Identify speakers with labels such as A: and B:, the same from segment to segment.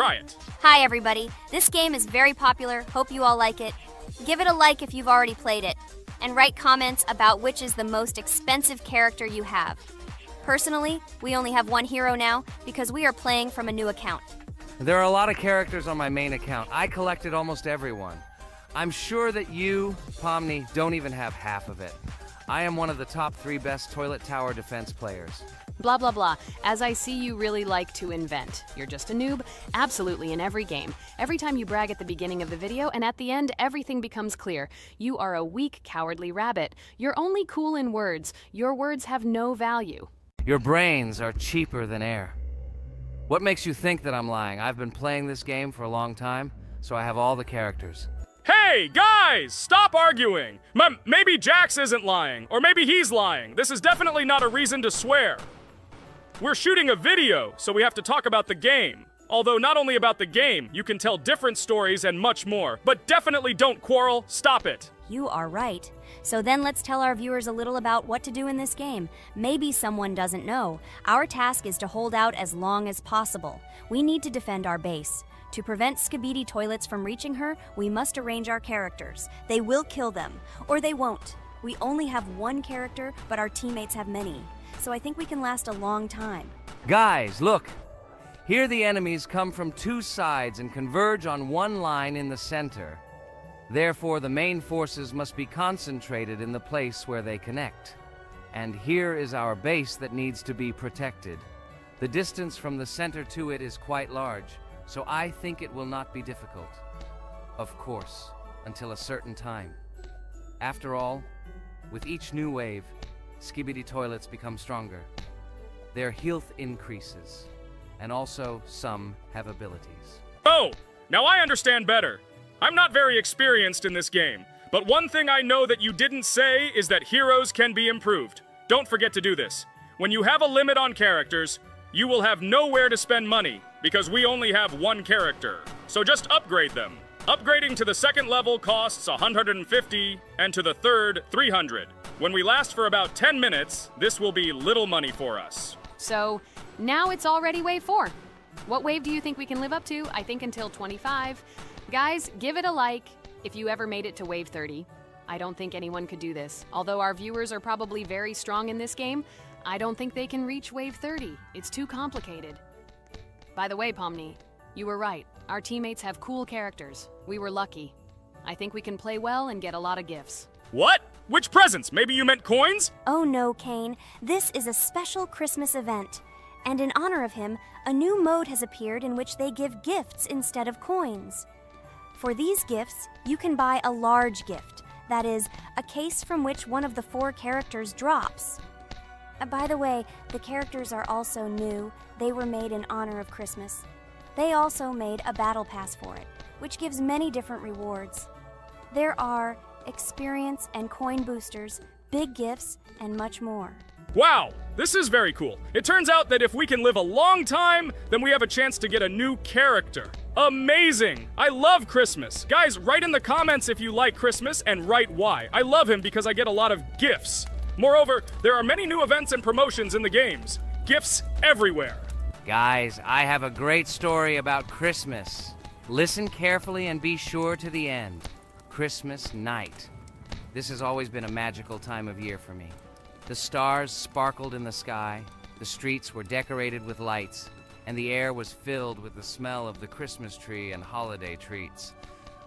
A: Try it.
B: Hi everybody, this game is very popular, hope you all like it. Give it a like if you've already played it, and write comments about which is the most expensive character you have. Personally, we only have one hero now because we are playing from a new account.
C: There are a lot of characters on my main account. I collected almost everyone. I'm sure that you, Pomni, don't even have half of it. I am one of the top 3 best toilet tower defense players.
D: Blah, blah, blah. As I see you really like to invent. You're just a noob, absolutely in every game. Every time you brag at the beginning of the video, and at the end, everything becomes clear. You are a weak, cowardly rabbit. You're only cool in words. Your words have no value.
C: Your brains are cheaper than air. What makes you think that I'm lying? I've been playing this game for a long time, so I have all the characters.
A: Hey, guys! Stop arguing! Maybe Jax isn't lying, or maybe he's lying. This is definitely not a reason to swear. We're shooting a video, so we have to talk about the game. Although not only about the game, you can tell different stories and much more. But definitely don't quarrel. Stop it.
B: You are right. So then let's tell our viewers a little about what to do in this game. Maybe someone doesn't know. Our task is to hold out as long as possible. We need to defend our base. To prevent Skibidi Toilets from reaching her, we must arrange our characters. They will kill them, or they won't. We only have one character, but our teammates have many. So I think we can last a long time.
C: Guys, look! Here the enemies come from 2 sides and converge on one line in the center. Therefore, the main forces must be concentrated in the place where they connect. And here is our base that needs to be protected. The distance from the center to it is quite large, so I think it will not be difficult. Of course, until a certain time. After all, with each new wave, Skibidi Toilets become stronger. Their health increases, and also some have abilities.
A: Oh, now I understand better. I'm not very experienced in this game, but one thing I know that you didn't say is that heroes can be improved. Don't forget to do this. When you have a limit on characters, you will have nowhere to spend money, because we only have one character. So just upgrade them. Upgrading to the 2nd level costs 150, and to the 3rd, 300. When we last for about 10 minutes, this will be little money for us.
D: So, now it's already wave 4. What wave do you think we can live up to? I think until 25. Guys, give it a like if you ever made it to wave 30. I don't think anyone could do this. Although our viewers are probably very strong in this game, I don't think they can reach wave 30. It's too complicated. By the way, Pomni, you were right. Our teammates have cool characters. We were lucky. I think we can play well and get a lot of gifts.
A: What? Which presents? Maybe you meant coins?
B: Oh no, Kane. This is a special Christmas event. And in honor of him, a new mode has appeared in which they give gifts instead of coins. For these gifts, you can buy a large gift. That is, a case from which one of the 4 characters drops. By the way, the characters are also new. They were made in honor of Christmas. They also made a battle pass for it, which gives many different rewards. There are experience and coin boosters, big gifts, and much more.
A: Wow, this is very cool. It turns out that if we can live a long time, then we have a chance to get a new character. Amazing! I love Christmas. Guys, write in the comments if you like Christmas and write why. I love him because I get a lot of gifts. Moreover, there are many new events and promotions in the games. Gifts everywhere.
C: Guys, I have a great story about Christmas. Listen carefully and be sure to the end. Christmas night. This has always been a magical time of year for me. The stars sparkled in the sky, the streets were decorated with lights, and the air was filled with the smell of the Christmas tree and holiday treats.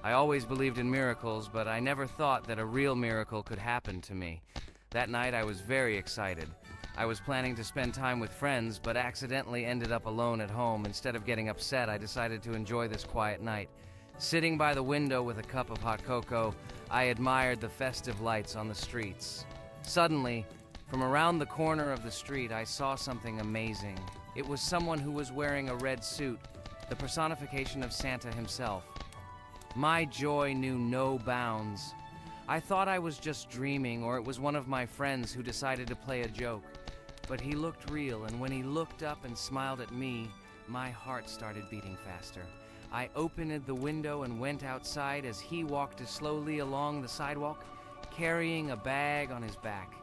C: I always believed in miracles, but I never thought that a real miracle could happen to me. That night I was very excited. I was planning to spend time with friends, but accidentally ended up alone at home. Instead of getting upset, I decided to enjoy this quiet night. Sitting by the window with a cup of hot cocoa, I admired the festive lights on the streets. Suddenly, from around the corner of the street, I saw something amazing. It was someone who was wearing a red suit, the personification of Santa himself. My joy knew no bounds. I thought I was just dreaming, or it was one of my friends who decided to play a joke. But he looked real, and when he looked up and smiled at me, my heart started beating faster. I opened the window and went outside as he walked slowly along the sidewalk, carrying a bag on his back,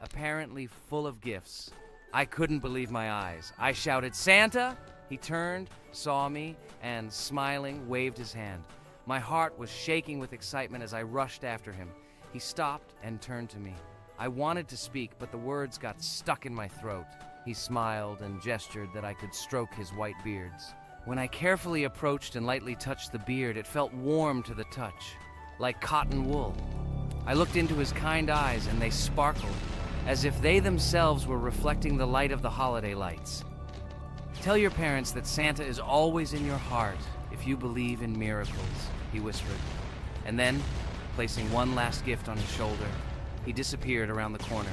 C: apparently full of gifts. I couldn't believe my eyes. I shouted, "Santa, He turned, saw me, and, smiling, waved his hand. My heart was shaking with excitement as I rushed after him. He stopped and turned to me. I wanted to speak, but the words got stuck in my throat. He smiled and gestured that I could stroke his white beards. When I carefully approached and lightly touched the beard, it felt warm to the touch, like cotton wool. I looked into his kind eyes, and they sparkled, as if they themselves were reflecting the light of the holiday lights. Tell your parents that Santa is always in your heart if you believe in miracles, he whispered. And then, placing one last gift on his shoulder, he disappeared around the corner.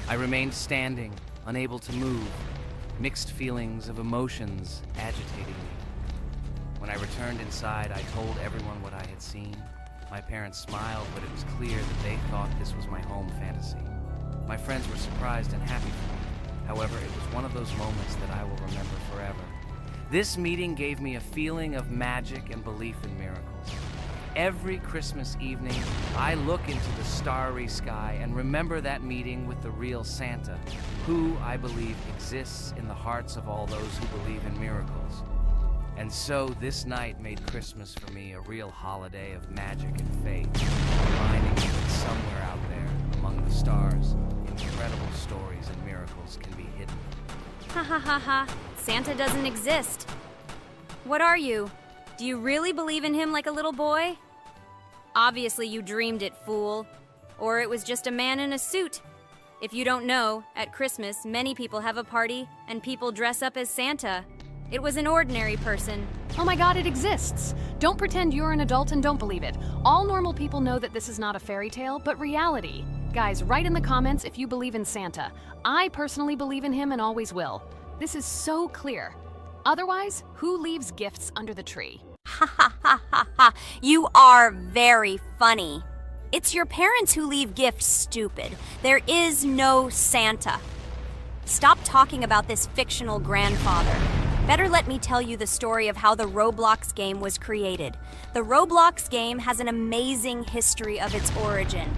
C: I remained standing, unable to move, mixed feelings of emotions agitating me. When I returned inside, I told everyone what I had seen. My parents smiled, but it was clear that they thought this was my home fantasy. My friends were surprised and happy for me. However, it was one of those moments that I will remember forever. This meeting gave me a feeling of magic and belief in miracles. Every Christmas evening, I look into the starry sky and remember that meeting with the real Santa, who, I believe, exists in the hearts of all those who believe in miracles. And so this night made Christmas for me a real holiday of magic and faith, reminding me that somewhere out there, among the stars, incredible stories and miracles can be hidden.
B: Ha ha ha ha. Santa doesn't exist. What are you? Do you really believe in him like a little boy? Obviously you dreamed it, fool. Or it was just a man in a suit. If you don't know, at Christmas, many people have a party and people dress up as Santa. It was an ordinary person.
D: Oh my god, it exists! Don't pretend you're an adult and don't believe it. All normal people know that this is not a fairy tale, but reality. Guys, write in the comments if you believe in Santa. I personally believe in him and always will. This is so clear. Otherwise, who leaves gifts under the tree?
B: Ha ha ha ha ha. You are very funny. It's your parents who leave gifts, stupid. There is no Santa. Stop talking about this fictional grandfather. Better let me tell you the story of how the Roblox game was created. The Roblox game has an amazing history of its origin.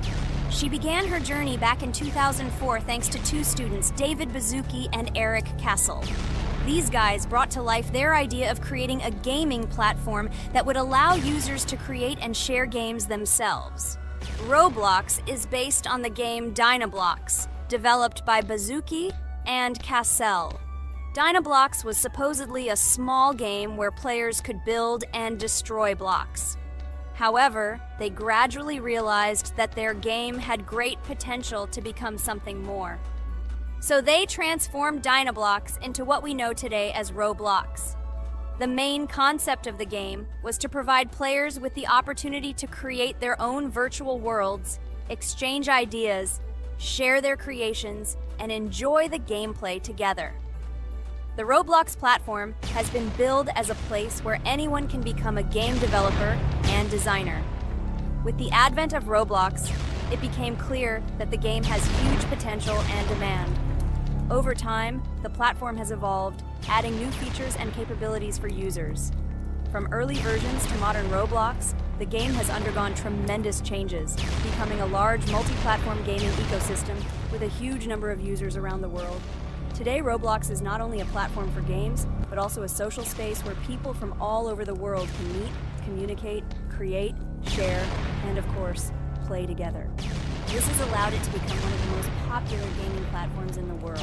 B: She began her journey back in 2004 thanks to two students, David Bazuki and Eric Castle. These guys brought to life their idea of creating a gaming platform that would allow users to create and share games themselves. Roblox is based on the game Dynablox, developed by Bazuki and Cassell. Dynablox was supposedly a small game where players could build and destroy blocks. However, they gradually realized that their game had great potential to become something more. So they transformed Dynablox into what we know today as Roblox. The main concept of the game was to provide players with the opportunity to create their own virtual worlds, exchange ideas, share their creations, and enjoy the gameplay together. The Roblox platform has been billed as a place where anyone can become a game developer and designer. With the advent of Roblox, it became clear that the game has huge potential and demand. Over time, the platform has evolved, adding new features and capabilities for users. From early versions to modern Roblox, the game has undergone tremendous changes, becoming a large multi-platform gaming ecosystem with a huge number of users around the world. Today, Roblox is not only a platform for games, but also a social space where people from all over the world can meet, communicate, create, share, and of course, play together. This has allowed it to become one of the most popular gaming platforms in the world,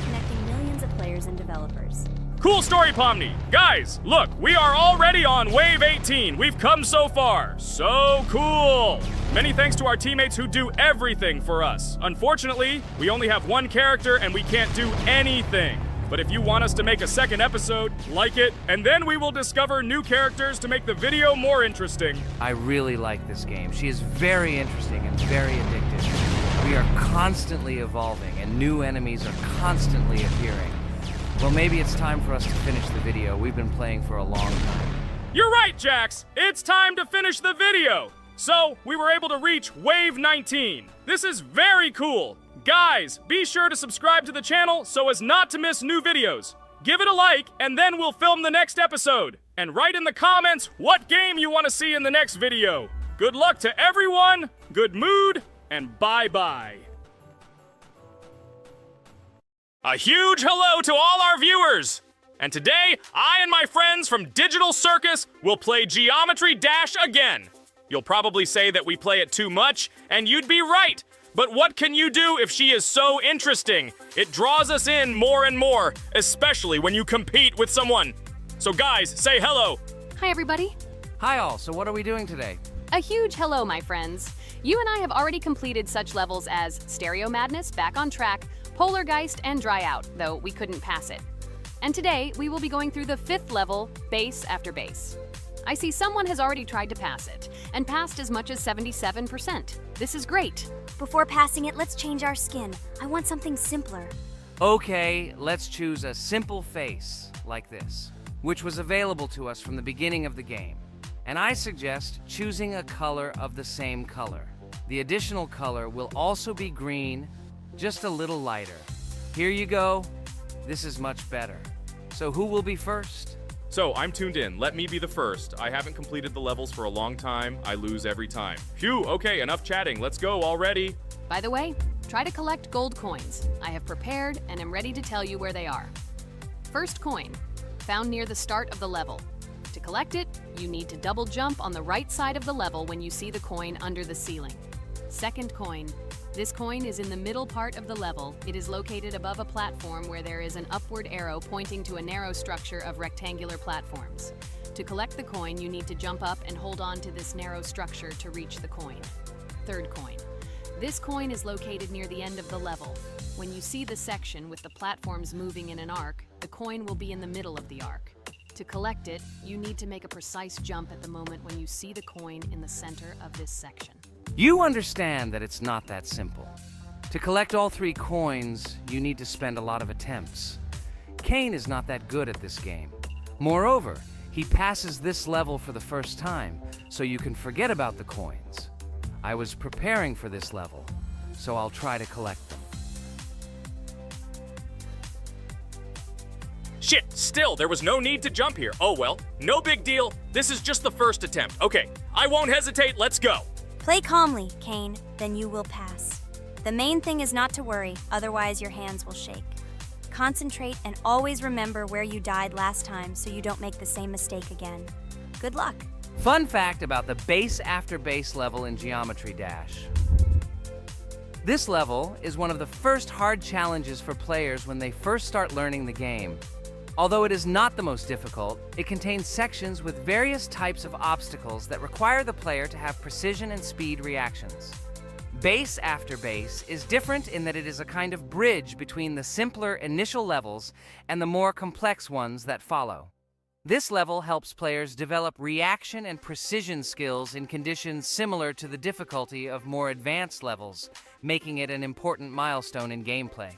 B: connecting millions of players and developers.
A: Cool story, Pomni. Guys, look, we are already on Wave 18. We've come so far. So cool. Many thanks to our teammates who do everything for us. Unfortunately, we only have one character and we can't do anything. But if you want us to make a second episode, like it, and then we will discover new characters to make the video more interesting.
C: I really like this game. She is very interesting and very addictive. We are constantly evolving and new enemies are constantly appearing. Well, maybe it's time for us to finish the video. We've been playing for a long time.
A: You're right, Jax. It's time to finish the video. So, we were able to reach Wave 19. This is very cool. Guys, be sure to subscribe to the channel so as not to miss new videos. Give it a like, and then we'll film the next episode. And write in the comments what game you want to see in the next video. Good luck to everyone, good mood, and bye-bye. A huge hello to all our viewers! And today, I and my friends from Digital Circus will play Geometry Dash again. You'll probably say that we play it too much, and you'd be right. But what can you do if she is so interesting? It draws us in more and more, especially when you compete with someone. So guys, say hello.
D: Hi, everybody.
C: Hi all, so what are we doing today?
D: A huge hello, my friends. You and I have already completed such levels as Stereo Madness, Back on Track, Polargeist, and Dry Out, though we couldn't pass it. And today, we will be going through the 5th level, Base After Base. I see someone has already tried to pass it, and passed as much as 77%. This is great.
B: Before passing it, let's change our skin. I want something simpler.
C: Okay, let's choose a simple face, like this, which was available to us from the beginning of the game. And I suggest choosing a color of the same color. The additional color will also be green, just a little lighter. Here you go. This is much better. So who will be first?
A: So, I'm tuned in. Let me be the first. I haven't completed the levels for a long time. I lose every time. Phew, okay, enough chatting. Let's go already.
D: By the way, try to collect gold coins. I have prepared and am ready to tell you where they are. First coin, found near the start of the level. To collect it, you need to double jump on the right side of the level when you see the coin under the ceiling. Second coin. This coin is in the middle part of the level. It is located above a platform where there is an upward arrow pointing to a narrow structure of rectangular platforms. To collect the coin, you need to jump up and hold on to this narrow structure to reach the coin. Third coin. This coin is located near the end of the level. When you see the section with the platforms moving in an arc, the coin will be in the middle of the arc. To collect it, you need to make a precise jump at the moment when you see the coin in the center of this section.
C: You understand that it's not that simple. To collect all 3 coins, you need to spend a lot of attempts. Kane is not that good at this game. Moreover, he passes this level for the first time, so you can forget about the coins. I was preparing for this level, so I'll try to collect them.
A: Shit, still, there was no need to jump here. Oh well, no big deal. This is just the first attempt. Okay, I won't hesitate, let's go.
B: Play calmly, Kane, then you will pass. The main thing is not to worry, otherwise your hands will shake. Concentrate and always remember where you died last time so you don't make the same mistake again. Good luck.
C: Fun fact about the Base After Base level in Geometry Dash. This level is one of the first hard challenges for players when they first start learning the game. Although it is not the most difficult, it contains sections with various types of obstacles that require the player to have precision and speed reactions. Base After Base is different in that it is a kind of bridge between the simpler initial levels and the more complex ones that follow. This level helps players develop reaction and precision skills in conditions similar to the difficulty of more advanced levels, making it an important milestone in gameplay.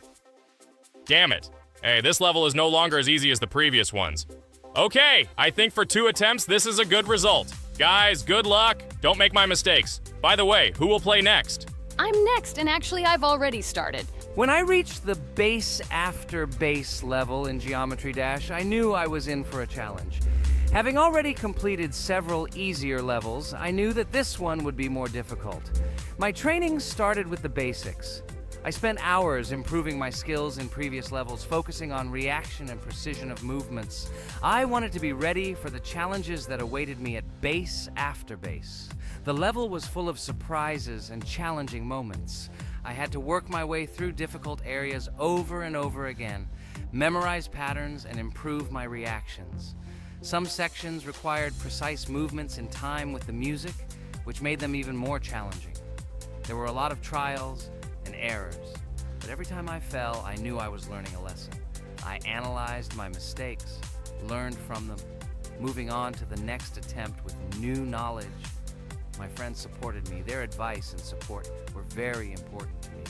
A: Damn it. Hey, this level is no longer as easy as the previous ones. Okay, I think for 2 attempts, this is a good result. Guys, good luck. Don't make my mistakes. By the way, who will play next?
D: I'm next, and actually I've already started.
C: When I reached the Base After Base level in Geometry Dash, I knew I was in for a challenge. Having already completed several easier levels, I knew that this one would be more difficult. My training started with the basics. I spent hours improving my skills in previous levels, focusing on reaction and precision of movements. I wanted to be ready for the challenges that awaited me at Base After Base. The level was full of surprises and challenging moments. I had to work my way through difficult areas over and over again, memorize patterns, and improve my reactions. Some sections required precise movements in time with the music, which made them even more challenging. There were a lot of trials and errors, but every time I fell, I knew I was learning a lesson. I analyzed my mistakes, learned from them, moving on to the next attempt with new knowledge. My friends supported me. Their advice and support were very important to me.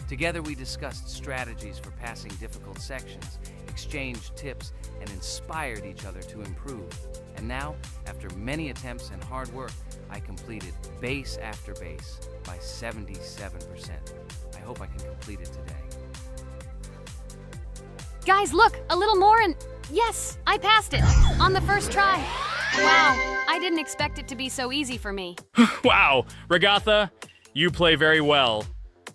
C: Together we discussed strategies for passing difficult sections, exchanged tips, and inspired each other to improve. And now, after many attempts and hard work, I completed Base After Base by 77%. I hope I can complete it today.
D: Guys, look, a little more and yes, I passed it on the first try. Wow, I didn't expect it to be so easy for me.
A: Wow, Regatha, you play very well.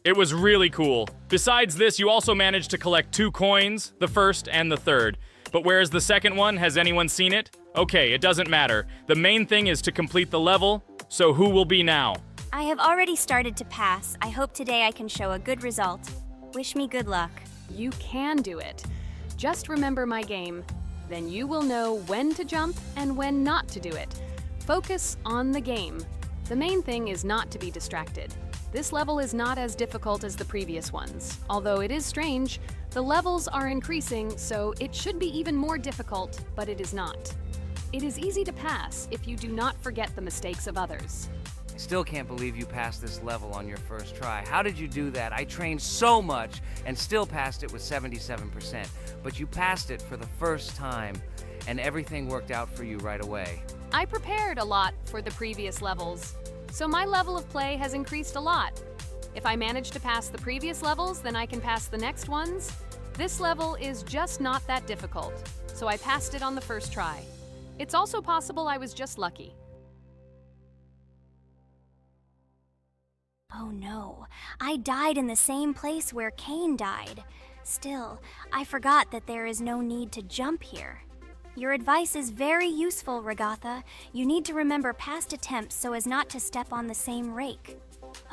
A: It was really cool. Besides this, you also managed to collect 2 coins, the first and the third. But where's the second one? Has anyone seen it? Okay, it doesn't matter. The main thing is to complete the level, so who will be now?
B: I have already started to pass. I hope today I can show a good result. Wish me good luck.
D: You can do it. Just remember my game. Then you will know when to jump and when not to do it. Focus on the game. The main thing is not to be distracted. This level is not as difficult as the previous ones. Although it is strange, the levels are increasing, so it should be even more difficult, but it is not. It is easy to pass if you do not forget the mistakes of others.
C: I still can't believe you passed this level on your first try. How did you do that? I trained so much and still passed it with 77%. But you passed it for the first time, and everything worked out for you right away.
D: I prepared a lot for the previous levels, so my level of play has increased a lot. If I manage to pass the previous levels, then I can pass the next ones. This level is just not that difficult, so I passed it on the first try. It's also possible I was just lucky.
B: Oh no, I died in the same place where Cain died. Still, I forgot that there is no need to jump here. Your advice is very useful, Ragatha. You need to remember past attempts so as not to step on the same rake.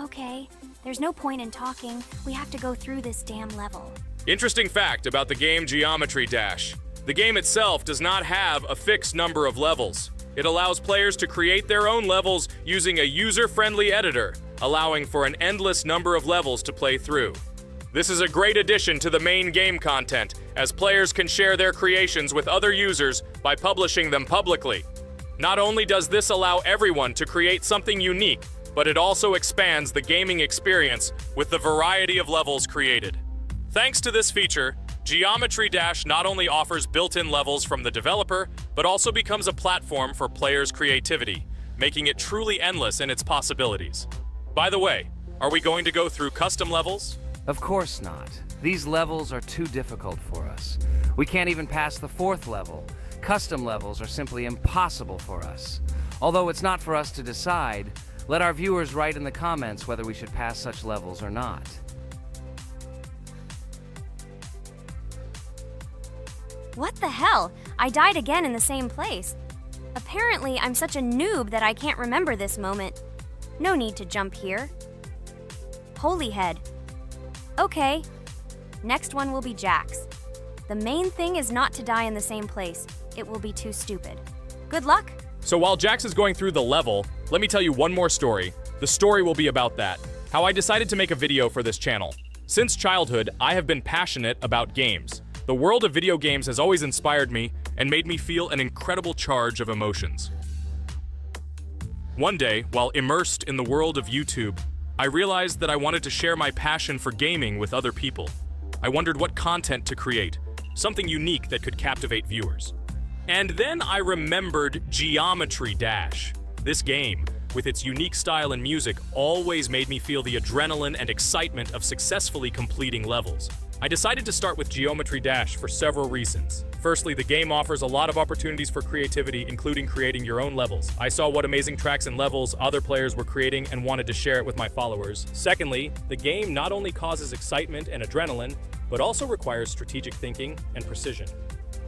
B: Okay, there's no point in talking. We have to go through this damn level.
A: Interesting fact about the game Geometry Dash. The game itself does not have a fixed number of levels. It allows players to create their own levels using a user-friendly editor, allowing for an endless number of levels to play through. This is a great addition to the main game content, as players can share their creations with other users by publishing them publicly. Not only does this allow everyone to create something unique, but it also expands the gaming experience with the variety of levels created. Thanks to this feature, Geometry Dash not only offers built-in levels from the developer, but also becomes a platform for players' creativity, making it truly endless in its possibilities. By the way, are we going to go through custom levels?
C: Of course not. These levels are too difficult for us. We can't even pass the fourth level. Custom levels are simply impossible for us. Although it's not for us to decide, let our viewers write in the comments whether we should pass such levels or not.
B: What the hell? I died again in the same place. Apparently, I'm such a noob that I can't remember this moment. No need to jump here. Holy head. Okay. Next one will be Jax. The main thing is not to die in the same place. It will be too stupid. Good luck.
A: So while Jax is going through the level, let me tell you one more story. The story will be about that. How I decided to make a video for this channel. Since childhood, I have been passionate about games. The world of video games has always inspired me and made me feel an incredible charge of emotions. One day, while immersed in the world of YouTube, I realized that I wanted to share my passion for gaming with other people. I wondered what content to create, something unique that could captivate viewers. And then I remembered Geometry Dash. This game, with its unique style and music, always made me feel the adrenaline and excitement of successfully completing levels. I decided to start with Geometry Dash for several reasons. Firstly, the game offers a lot of opportunities for creativity, including creating your own levels. I saw what amazing tracks and levels other players were creating and wanted to share it with my followers. Secondly, the game not only causes excitement and adrenaline, but also requires strategic thinking and precision.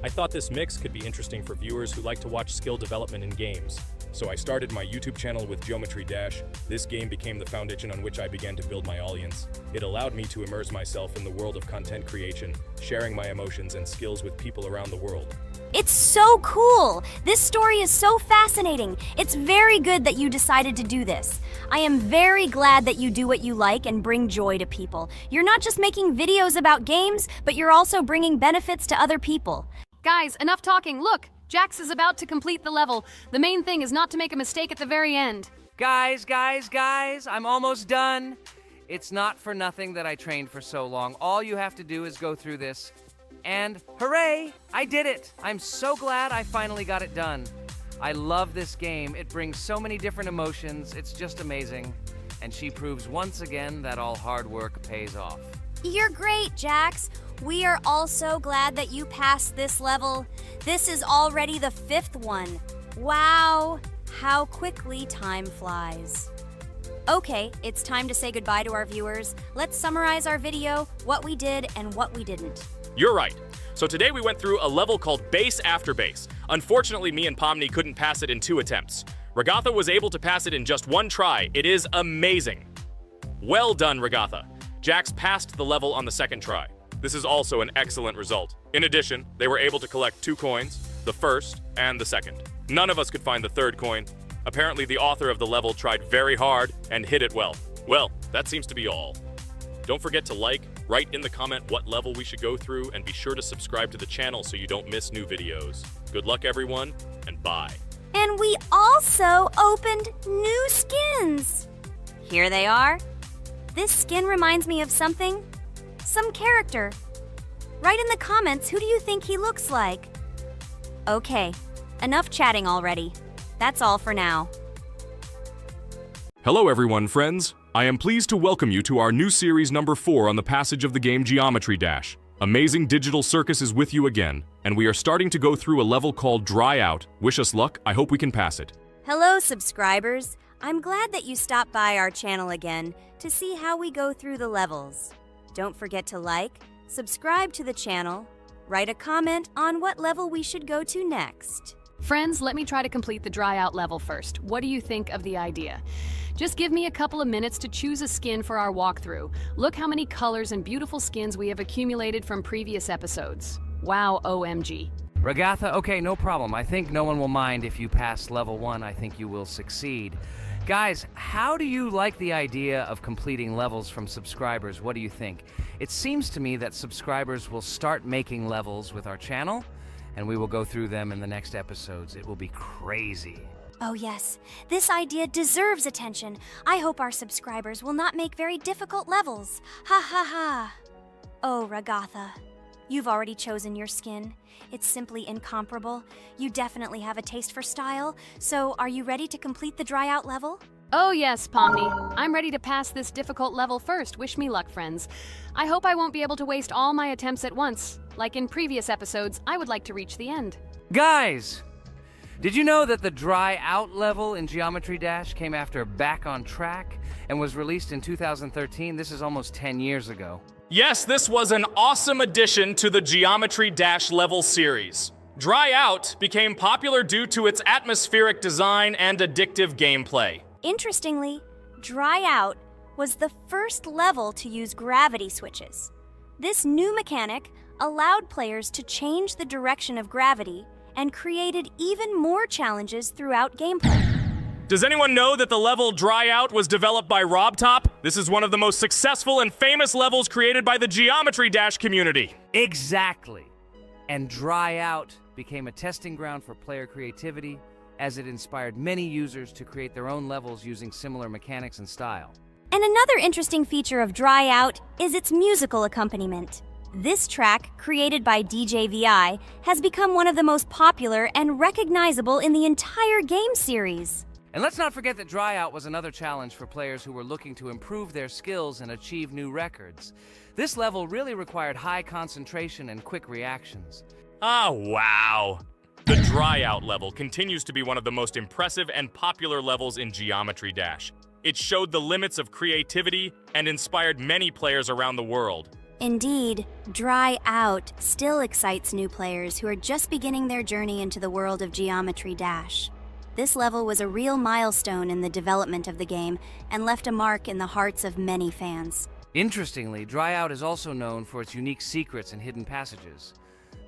A: I thought this mix could be interesting for viewers who like to watch skill development in games. So I started my YouTube channel with Geometry Dash. This game became the foundation on which I began to build my audience. It allowed me to immerse myself in the world of content creation, sharing my emotions and skills with people around the world.
B: It's so cool! This story is so fascinating. It's very good that you decided to do this. I am very glad that you do what you like and bring joy to people. You're not just making videos about games, but you're also bringing benefits to other people.
D: Guys, enough talking. Look, Jax is about to complete the level. The main thing is not to make a mistake at the very end.
C: Guys, I'm almost done. It's not for nothing that I trained for so long. All you have to do is go through this. And hooray, I did it. I'm so glad I finally got it done. I love this game. It brings so many different emotions. It's just amazing. And she proves once again that all hard work pays off.
B: You're great, Jax. We are also glad that you passed this level. This is already the 5th one. Wow, how quickly time flies. Okay, it's time to say goodbye to our viewers. Let's summarize our video, what we did and what we didn't.
A: You're right. So today we went through a level called Base After Base. Unfortunately, me and Pomni couldn't pass it in 2 attempts. Ragatha was able to pass it in just 1 try. It is amazing. Well done, Ragatha. Jax passed the level on the 2nd try. This is also an excellent result. In addition, they were able to collect 2 coins, the 1st and the 2nd. None of us could find the 3rd coin. Apparently, the author of the level tried very hard and hit it well. Well, that seems to be all. Don't forget to like, write in the comment what level we should go through, and be sure to subscribe to the channel so you don't miss new videos. Good luck, everyone, and bye.
B: And we also opened new skins. Here they are. This skin reminds me of something. Some character. Write in the comments, who do you think he looks like? Okay, enough chatting already. That's all for now.
A: Hello everyone, friends. I am pleased to welcome you to our new series number 4 on the passage of the game Geometry Dash. Amazing Digital Circus is with you again, and we are starting to go through a level called Dry Out. Wish us luck, I hope we can pass it.
B: Hello, subscribers. I'm glad that you stopped by our channel again to see how we go through the levels. Don't forget to like, subscribe to the channel, write a comment on what level we should go to next.
D: Friends, let me try to complete the dry out level first. What do you think of the idea? Just give me a couple of minutes to choose a skin for our walkthrough. Look how many colors and beautiful skins we have accumulated from previous episodes. Wow, OMG.
C: Ragatha, okay, no problem. I think no one will mind if you pass level 1. I think you will succeed. Guys, how do you like the idea of completing levels from subscribers? What do you think? It seems to me that subscribers will start making levels with our channel, and we will go through them in the next episodes. It will be crazy.
B: Oh yes, this idea deserves attention. I hope our subscribers will not make very difficult levels. Ha ha ha. Oh, Ragatha, you've already chosen your skin. It's simply incomparable. You definitely have a taste for style. So, are you ready to complete the dry out level?
D: Oh yes, Pomni. I'm ready to pass this difficult level first. Wish me luck, friends. I hope I won't be able to waste all my attempts at once. Like in previous episodes, I would like to reach the end.
C: Guys! Did you know that the Dry Out level in Geometry Dash came after Back on Track and was released in 2013? This is almost 10 years ago.
A: Yes, this was an awesome addition to the Geometry Dash level series. Dry Out became popular due to its atmospheric design and addictive gameplay.
B: Interestingly, Dry Out was the first level to use gravity switches. This new mechanic allowed players to change the direction of gravity and created even more challenges throughout gameplay.
A: Does anyone know that the level Dry Out was developed by RobTop? This is one of the most successful and famous levels created by the Geometry Dash community.
C: Exactly. And Dry Out became a testing ground for player creativity, as it inspired many users to create their own levels using similar mechanics and style.
B: And another interesting feature of Dry Out is its musical accompaniment. This track, created by DJ VI, has become one of the most popular and recognizable in the entire game series.
C: And let's not forget that Dry Out was another challenge for players who were looking to improve their skills and achieve new records. This level really required high concentration and quick reactions.
A: Ah, wow. The Dry Out level continues to be one of the most impressive and popular levels in Geometry Dash. It showed the limits of creativity and inspired many players around the world.
B: Indeed, Dry Out still excites new players who are just beginning their journey into the world of Geometry Dash. This level was a real milestone in the development of the game and left a mark in the hearts of many fans.
C: Interestingly, Dry Out is also known for its unique secrets and hidden passages.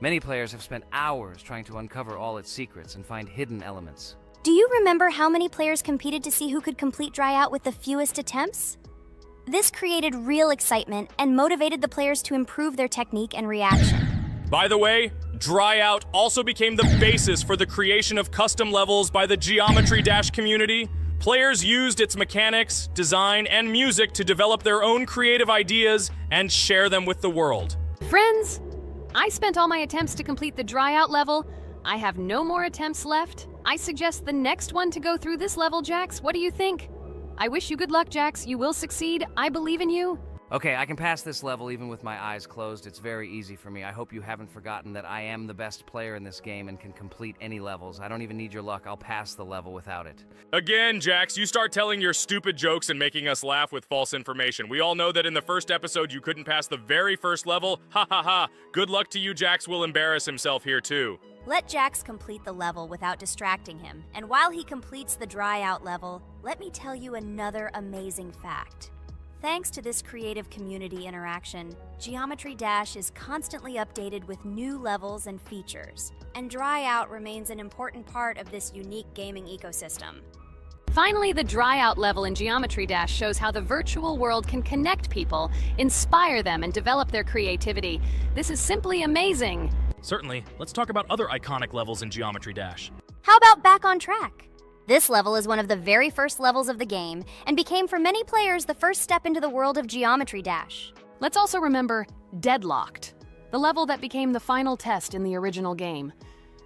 C: Many players have spent hours trying to uncover all its secrets and find hidden elements.
B: Do you remember how many players competed to see who could complete Dry Out with the fewest attempts? This created real excitement and motivated the players to improve their technique and reaction.
A: By the way, Dry Out also became the basis for the creation of custom levels by the Geometry Dash community. Players used its mechanics, design, and music to develop their own creative ideas and share them with the world.
D: Friends, I spent all my attempts to complete the Dry Out level. I have no more attempts left. I suggest the next one to go through this level, Jax. What do you think? I wish you good luck, Jax. You will succeed. I believe in you.
C: Okay, I can pass this level even with my eyes closed. It's very easy for me. I hope you haven't forgotten that I am the best player in this game and can complete any levels. I don't even need your luck. I'll pass the level without it.
A: Again, Jax, you start telling your stupid jokes and making us laugh with false information. We all know that in the first episode you couldn't pass the very first level. Ha ha ha. Good luck to you, Jax will embarrass himself here too.
B: Let Jax complete the level without distracting him. And while he completes the dry out level, let me tell you another amazing fact. Thanks to this creative community interaction, Geometry Dash is constantly updated with new levels and features, and Dry Out remains an important part of this unique gaming ecosystem.
D: Finally, the Dry Out level in Geometry Dash shows how the virtual world can connect people, inspire them, and develop their creativity. This is simply amazing.
A: Certainly. Let's talk about other iconic levels in Geometry Dash.
B: How about Back on Track? This level is one of the very first levels of the game, and became for many players the first step into the world of Geometry Dash.
D: Let's also remember Deadlocked, the level that became the final test in the original game.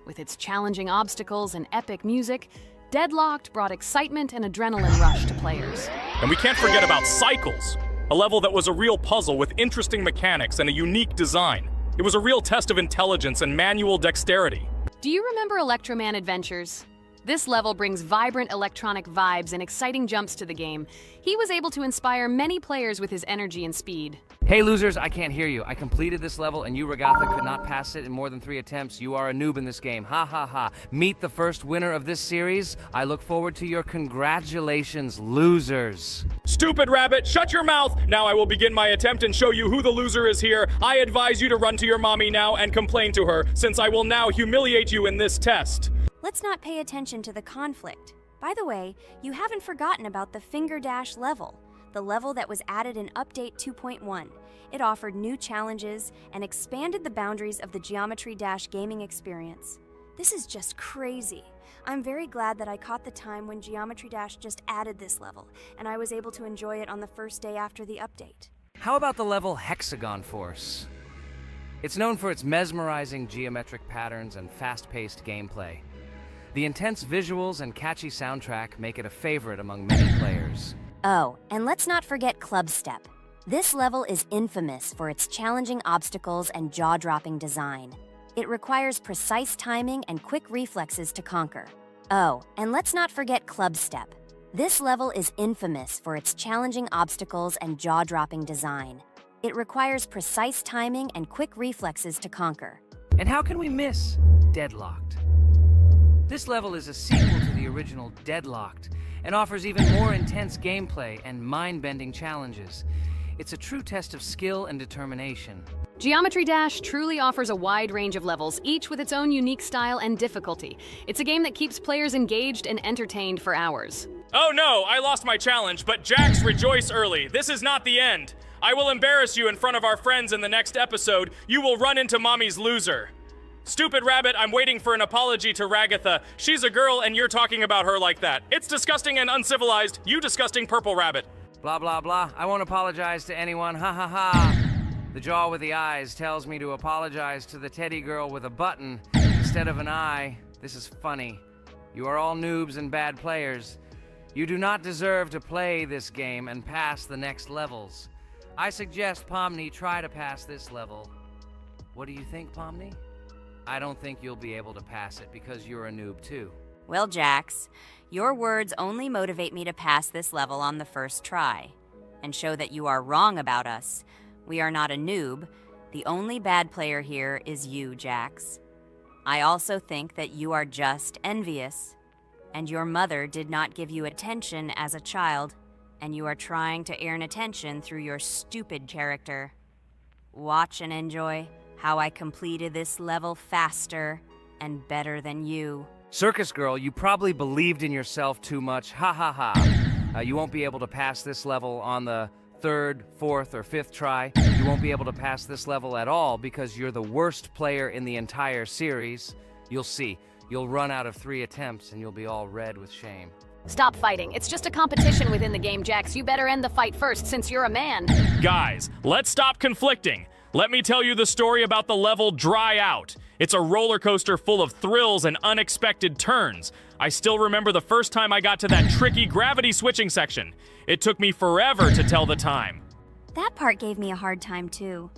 D: With its challenging obstacles and epic music, Deadlocked brought excitement and adrenaline rush to players.
A: And we can't forget about Cycles, a level that was a real puzzle with interesting mechanics and a unique design. It was a real test of intelligence and manual dexterity.
D: Do you remember Electroman Adventures? This level brings vibrant electronic vibes and exciting jumps to the game. He was able to inspire many players with his energy and speed.
C: Hey losers, I can't hear you. I completed this level and you, Regatha, could not pass it in more than 3 attempts. You are a noob in this game. Ha ha ha. Meet the first winner of this series. I look forward to your congratulations, losers.
A: Stupid rabbit, shut your mouth! Now I will begin my attempt and show you who the loser is here. I advise you to run to your mommy now and complain to her, since I will now humiliate you in this test.
B: Let's not pay attention to the conflict. By the way, you haven't forgotten about the Finger Dash level, the level that was added in Update 2.1. It offered new challenges and expanded the boundaries of the Geometry Dash gaming experience. This is just crazy. I'm very glad that I caught the time when Geometry Dash just added this level, and I was able to enjoy it on the first day after the update.
C: How about the level Hexagon Force? It's known for its mesmerizing geometric patterns and fast-paced gameplay. The intense visuals and catchy soundtrack make it a favorite among many players.
B: Oh, and let's not forget Club Step. This level is infamous for its challenging obstacles and jaw-dropping design. It requires precise timing and quick reflexes to conquer. Oh, and let's not forget Club Step. This level is infamous for its challenging obstacles and jaw-dropping design. It requires precise timing and quick reflexes to conquer.
C: And how can we miss Deadlocked? This level is a sequel to the original Deadlocked and offers even more intense gameplay and mind-bending challenges. It's a true test of skill and determination.
D: Geometry Dash truly offers a wide range of levels, each with its own unique style and difficulty. It's a game that keeps players engaged and entertained for hours.
A: Oh no, I lost my challenge, but Jax, rejoice early. This is not the end. I will embarrass you in front of our friends in the next episode. You will run into mommy's loser. Stupid rabbit, I'm waiting for an apology to Ragatha. She's a girl and you're talking about her like that. It's disgusting and uncivilized, you disgusting purple rabbit.
C: Blah, blah, blah. I won't apologize to anyone. Ha ha ha. The jaw with the eyes tells me to apologize to the teddy girl with a button instead of an eye. This is funny. You are all noobs and bad players. You do not deserve to play this game and pass the next levels. I suggest Pomni try to pass this level. What do you think, Pomni? I don't think you'll be able to pass it because you're a noob too.
B: Well, Jax, your words only motivate me to pass this level on the first try, and show that you are wrong about us. We are not a noob. The only bad player here is you, Jax. I also think that you are just envious, and your mother did not give you attention as a child, and you are trying to earn attention through your stupid character. Watch and enjoy how I completed this level faster and better than you.
C: Circus girl, you probably believed in yourself too much. Ha ha ha. You won't be able to pass this level on the 3rd, 4th, or 5th try. You won't be able to pass this level at all because you're the worst player in the entire series. You'll see. You'll run out of 3 attempts and you'll be all red with shame.
D: Stop fighting. It's just a competition within the game, Jax. You better end the fight first since you're a man.
A: Guys, let's stop conflicting. Let me tell you the story about the level Dry Out. It's a roller coaster full of thrills and unexpected turns. I still remember the first time I got to that tricky gravity switching section. It took me forever to tell the time.
B: That part gave me a hard time too.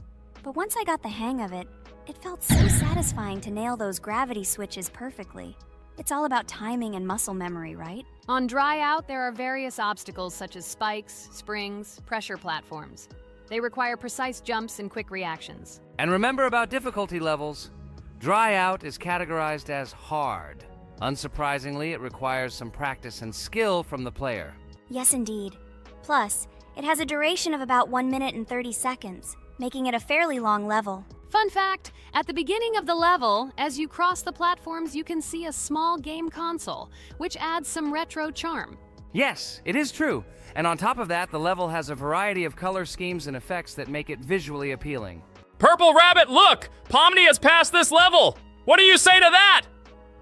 B: But once I got the hang of it, it felt so satisfying to nail those gravity switches perfectly. It's all about timing and muscle memory, right?
D: On dry out, there are various obstacles such as spikes, springs, pressure platforms. They require precise jumps and quick reactions.
C: And remember about difficulty levels. Dry out is categorized as hard. Unsurprisingly, it requires some practice and skill from the player.
B: Yes, indeed. Plus, it has a duration of about 1 minute and 30 seconds, making it a fairly long level.
D: Fun fact, at the beginning of the level, as you cross the platforms, you can see a small game console, which adds some retro charm.
C: Yes, it is true. And on top of that, the level has a variety of color schemes and effects that make it visually appealing.
A: Purple Rabbit, look! Pomni has passed this level! What do you say to that?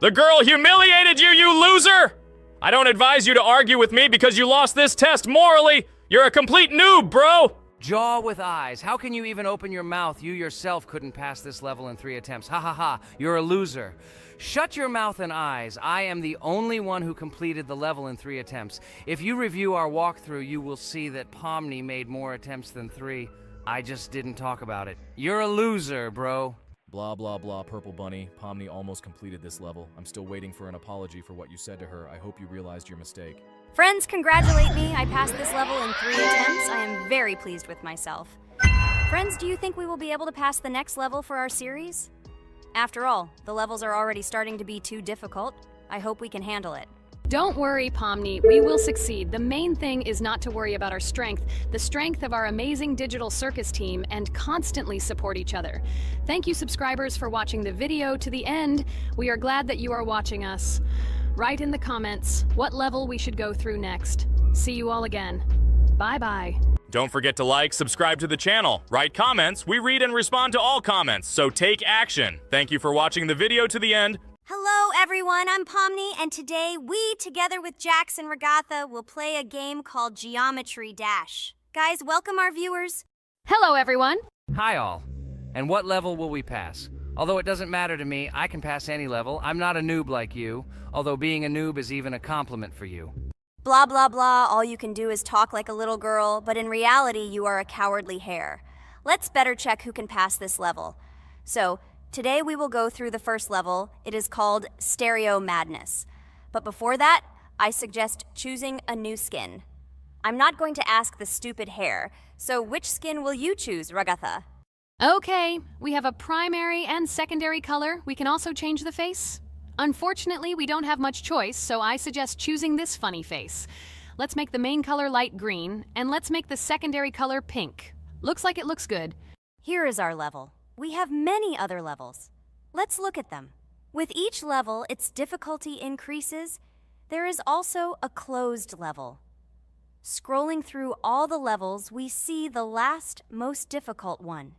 A: The girl humiliated you, you loser! I don't advise you to argue with me because you lost this test morally. You're a complete noob, bro!
C: Jaw with eyes. How can you even open your mouth? You yourself couldn't pass this level in 3 attempts. Ha ha ha. You're a loser. Shut your mouth and eyes. I am the only one who completed the level in 3 attempts. If you review our walkthrough, you will see that Pomni made more attempts than 3. I just didn't talk about it. You're a loser, bro.
E: Blah, blah, blah, Purple Bunny. Pomni almost completed this level. I'm still waiting for an apology for what you said to her. I hope you realized your mistake.
B: Friends, congratulate me. I passed this level in 3 attempts. I am very pleased with myself. Friends, do you think we will be able to pass the next level for our series? After all, the levels are already starting to be too difficult. I hope we can handle it.
D: Don't worry, Pomni, we will succeed. The main thing is not to worry about our strength, the strength of our amazing digital circus team, and constantly support each other. Thank you, subscribers, for watching the video to the end. We are glad that you are watching us. Write in the comments what level we should go through next. See you all again. Bye-bye.
A: Don't forget to like, subscribe to the channel, write comments. We read and respond to all comments, so take action. Thank you for watching the video to the end.
B: Hello, everyone. I'm Pomni, and today we, together with Jax and Regatha, will play a game called Geometry Dash. Guys, welcome our viewers.
D: Hello, everyone.
C: Hi, all. And what level will we pass? Although it doesn't matter to me, I can pass any level. I'm not a noob like you, although being a noob is even a compliment for you.
B: Blah, blah, blah. All you can do is talk like a little girl, but in reality, you are a cowardly hare. Let's better check who can pass this level. So, today we will go through the first level. It is called Stereo Madness. But before that, I suggest choosing a new skin. I'm not going to ask the stupid hare, so which skin will you choose, Regatha?
D: Okay, we have a primary and secondary color. We can also change the face. Unfortunately, we don't have much choice, so I suggest choosing this funny face. Let's make the main color light green, and let's make the secondary color pink. Looks like it looks good.
B: Here is our level. We have many other levels. Let's look at them. With each level, its difficulty increases. There is also a closed level. Scrolling through all the levels, we see the last, most difficult one.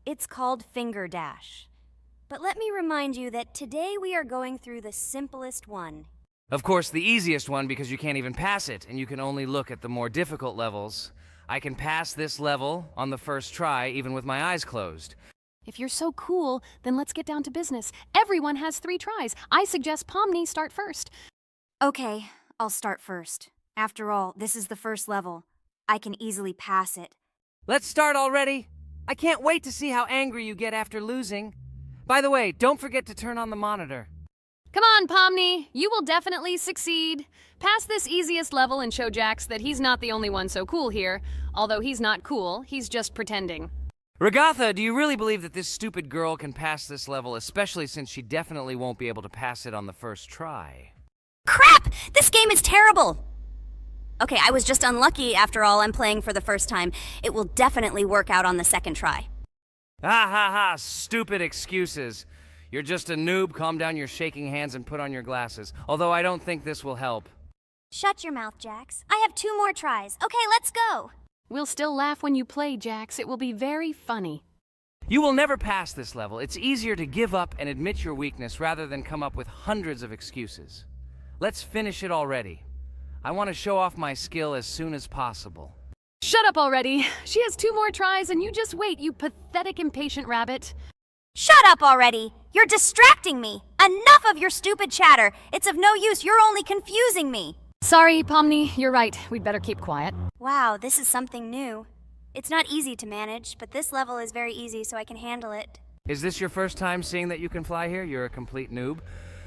B: It's called Finger Dash. But let me remind you that today we are going through the simplest one.
C: Of course, the easiest one because you can't even pass it, and you can only look at the more difficult levels. I can pass this level on the first try, even with my eyes closed.
D: If you're so cool, then let's get down to business. Everyone has 3 tries. I suggest Pomni start first.
B: Okay, I'll start first. After all, this is the first level. I can easily pass it.
C: Let's start already. I can't wait to see how angry you get after losing. By the way, don't forget to turn on the monitor.
D: Come on, Pomni. You will definitely succeed. Pass this easiest level and show Jax that he's not the only one so cool here. Although he's not cool, he's just pretending.
C: Regatha, do you really believe that this stupid girl can pass this level, especially since she definitely won't be able to pass it on the first try?
B: Crap! This game is terrible! Okay, I was just unlucky. After all, I'm playing for the first time. It will definitely work out on the second try.
C: Ha ha ha, stupid excuses. You're just a noob, calm down your shaking hands and put on your glasses. Although I don't think this will help.
B: Shut your mouth, Jax. I have 2 more tries. Okay, let's go!
D: We'll still laugh when you play, Jax. It will be very funny.
C: You will never pass this level. It's easier to give up and admit your weakness rather than come up with hundreds of excuses. Let's finish it already. I want to show off my skill as soon as possible.
D: Shut up already. She has 2 more tries and you just wait, you pathetic impatient rabbit.
B: Shut up already! You're distracting me! Enough of your stupid chatter! It's of no use, you're only confusing me!
D: Sorry, Pomni, you're right. We'd better keep quiet.
B: Wow, this is something new. It's not easy to manage, but this level is very easy, so I can handle it.
C: Is this your first time seeing that you can fly here? You're a complete noob.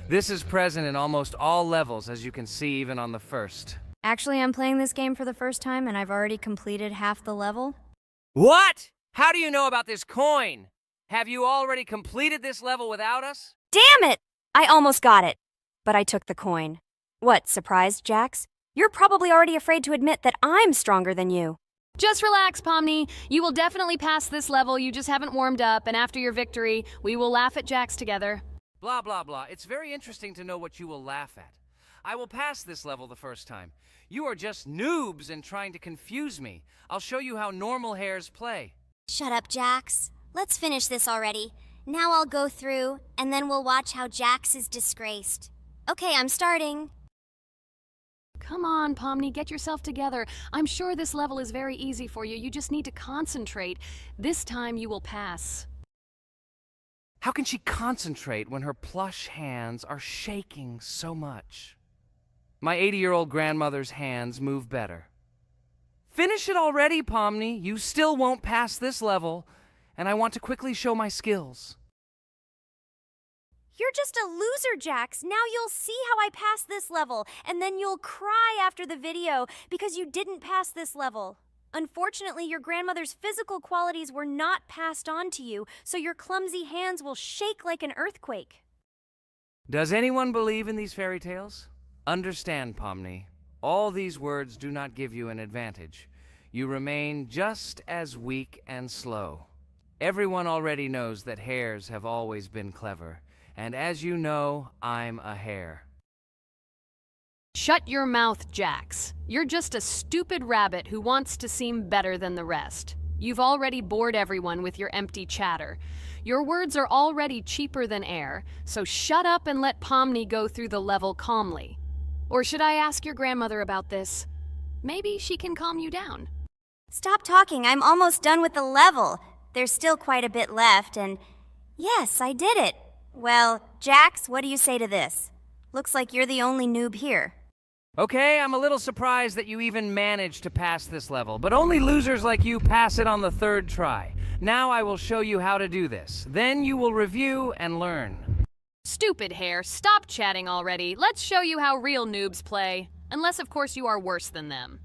C: This is present in almost all levels, as you can see even on the first.
B: Actually, I'm playing this game for the first time, and I've already completed half the level.
C: What? How do you know about this coin? Have you already completed this level without us?
B: Damn it! I almost got it, but I took the coin. What, surprised, Jax? You're probably already afraid to admit that I'm stronger than you.
D: Just relax, Pomni. You will definitely pass this level, you just haven't warmed up, and after your victory, we will laugh at Jax together.
C: Blah, blah, blah. It's very interesting to know what you will laugh at. I will pass this level the first time. You are just noobs and trying to confuse me. I'll show you how normal hares play.
B: Shut up, Jax. Let's finish this already. Now I'll go through, and then we'll watch how Jax is disgraced. Okay, I'm starting.
D: Come on, Pomni, get yourself together. I'm sure this level is very easy for you. You just need to concentrate. This time you will pass.
C: How can she concentrate when her plush hands are shaking so much? My 80-year-old grandmother's hands move better. Finish it already, Pomni. You still won't pass this level, and I want to quickly show my skills.
B: You're just a loser, Jax. Now you'll see how I pass this level, and then you'll cry after the video because you didn't pass this level. Unfortunately, your grandmother's physical qualities were not passed on to you, so your clumsy hands will shake like an earthquake.
C: Does anyone believe in these fairy tales? Understand, Pomni. All these words do not give you an advantage. You remain just as weak and slow. Everyone already knows that hares have always been clever. And as you know, I'm a hare.
D: Shut your mouth, Jax. You're just a stupid rabbit who wants to seem better than the rest. You've already bored everyone with your empty chatter. Your words are already cheaper than air, so shut up and let Pomni go through the level calmly. Or should I ask your grandmother about this? Maybe she can calm you down.
B: Stop talking. I'm almost done with the level. There's still quite a bit left, and yes, I did it. Well, Jax, what do you say to this? Looks like you're the only noob here.
C: Okay, I'm a little surprised that you even managed to pass this level, but only losers like you pass it on the third try. Now I will show you how to do this. Then you will review and learn.
D: Stupid hare, stop chatting already. Let's show you how real noobs play. Unless, of course, you are worse than them.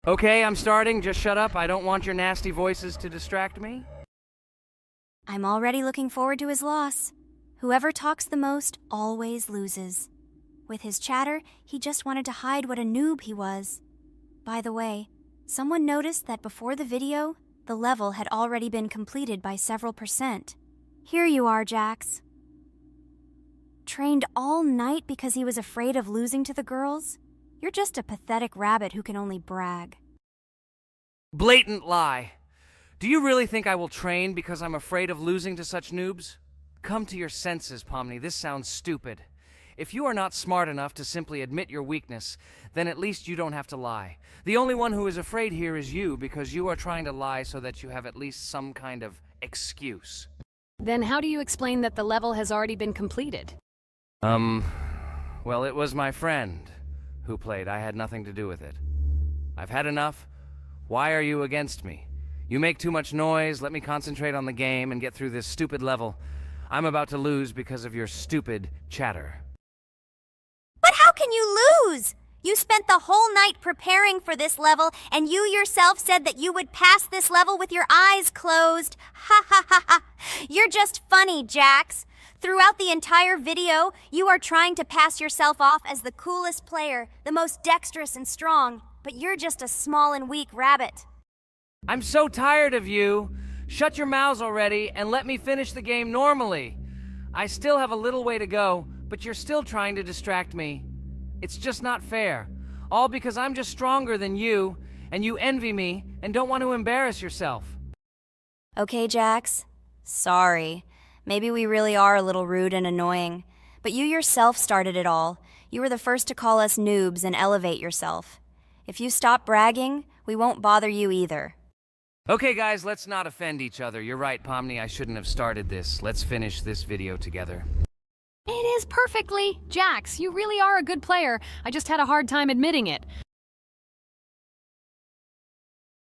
C: Okay, I'm starting. Just shut up. I don't want your nasty voices to distract me.
B: I'm already looking forward to his loss. Whoever talks the most always loses. With his chatter, he just wanted to hide what a noob he was. By the way, someone noticed that before the video, the level had already been completed by several %. Here you are, Jax. Trained all night because he was afraid of losing to the girls? You're just a pathetic rabbit who can only brag.
C: Blatant lie. Do you really think I will train because I'm afraid of losing to such noobs? Come to your senses, Pomni. This sounds stupid. If you are not smart enough to simply admit your weakness, then at least you don't have to lie. The only one who is afraid here is you, because you are trying to lie so that you have at least some kind of excuse.
D: Then how do you explain that the level has already been completed?
C: Well, it was my friend who played. I had nothing to do with it. I've had enough. Why are you against me? You make too much noise. Let me concentrate on the game and get through this stupid level. I'm about to lose because of your stupid chatter.
B: But how can you lose? You spent the whole night preparing for this level, and you yourself said that you would pass this level with your eyes closed. Ha ha ha ha. You're just funny, Jax. Throughout the entire video, you are trying to pass yourself off as the coolest player, the most dexterous and strong, but you're just a small and weak rabbit.
C: I'm so tired of you. Shut your mouths already and let me finish the game normally. I still have a little way to go, but you're still trying to distract me. It's just not fair. All because I'm just stronger than you, and you envy me and don't want to embarrass yourself.
B: Okay, Jax. Sorry. Maybe we really are a little rude and annoying. But you yourself started it all. You were the first to call us noobs and elevate yourself. If you stop bragging, we won't bother you either.
C: Okay, guys, let's not offend each other. You're right, Pomni, I shouldn't have started this. Let's finish this video together.
D: It is perfectly. Jax, you really are a good player. I just had a hard time admitting it.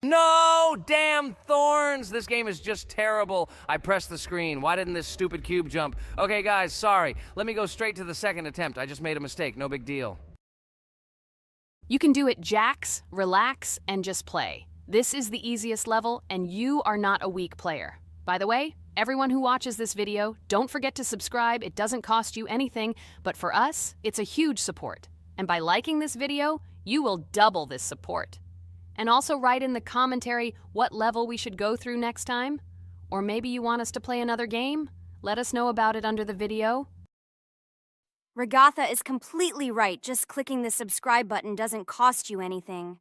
C: No! Damn thorns! This game is just terrible. I pressed the screen. Why didn't this stupid cube jump? Okay, guys, sorry. Let me go straight to the second attempt. I just made a mistake. No big deal.
D: You can do it Jax, relax, and just play. This is the easiest level, and you are not a weak player. By the way, everyone who watches this video, don't forget to subscribe. It doesn't cost you anything, but for us, it's a huge support. And by liking this video, you will double this support. And also write in the commentary what level we should go through next time. Or maybe you want us to play another game? Let us know about it under the video.
B: Regatha is completely right. Just clicking the subscribe button doesn't cost you anything.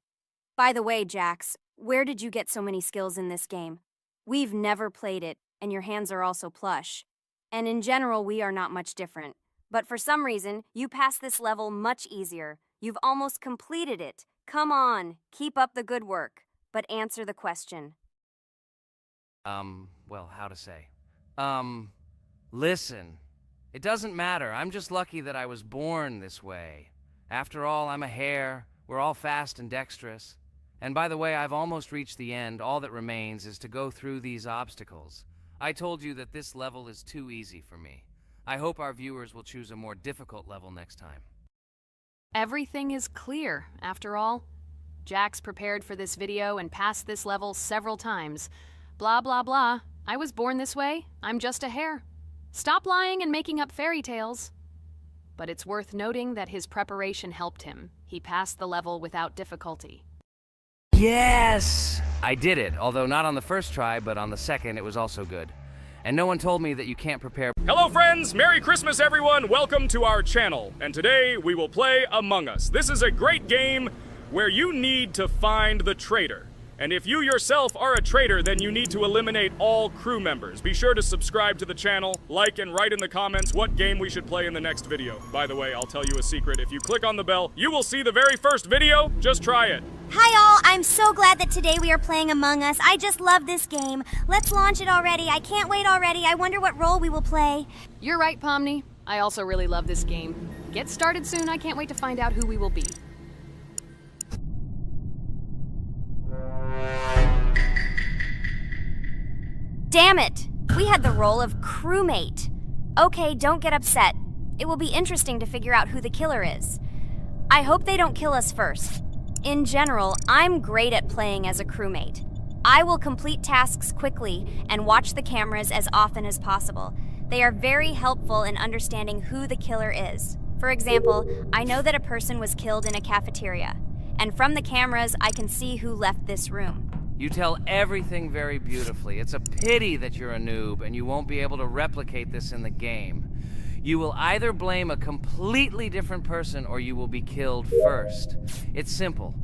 B: By the way, Jax, where did you get so many skills in this game? We've never played it, and your hands are also plush. And in general, we are not much different. But for some reason, you passed this level much easier. You've almost completed it. Come on, keep up the good work, but answer the question.
C: Well, how to say? Listen. It doesn't matter. I'm just lucky that I was born this way. After all, I'm a hare. We're all fast and dexterous. And by the way, I've almost reached the end. All that remains is to go through these obstacles. I told you that this level is too easy for me. I hope our viewers will choose a more difficult level next time.
D: Everything is clear, after all. Jax prepared for this video and passed this level several times. Blah, blah, blah. I was born this way. I'm just a hare. Stop lying and making up fairy tales. But it's worth noting that his preparation helped him. He passed the level without difficulty.
C: Yes! I did it, although not on the first try, but on the second it was also good. And no one told me that you can't prepare.
A: Hello friends, Merry Christmas everyone, welcome to our channel. And today we will play Among Us. This is a great game where you need to find the traitor. And if you yourself are a traitor, then you need to eliminate all crew members. Be sure to subscribe to the channel, like and write in the comments what game we should play in the next video. By the way, I'll tell you a secret. If you click on the bell, you will see the very first video. Just try it.
B: Hi all, I'm so glad that today we are playing Among Us. I just love this game. Let's launch it already. I can't wait already. I wonder what role we will play.
D: You're right, Pomni. I also really love this game. Get started soon. I can't wait to find out who we will be.
B: Damn it! We had the role of crewmate. Okay, don't get upset. It will be interesting to figure out who the killer is. I hope they don't kill us first. In general, I'm great at playing as a crewmate. I will complete tasks quickly and watch the cameras as often as possible. They are very helpful in understanding who the killer is. For example, I know that a person was killed in a cafeteria, and from the cameras, I can see who left this room.
C: You tell everything very beautifully. It's a pity that you're a noob and you won't be able to replicate this in the game. You will either blame a completely different person or you will be killed first. It's simple.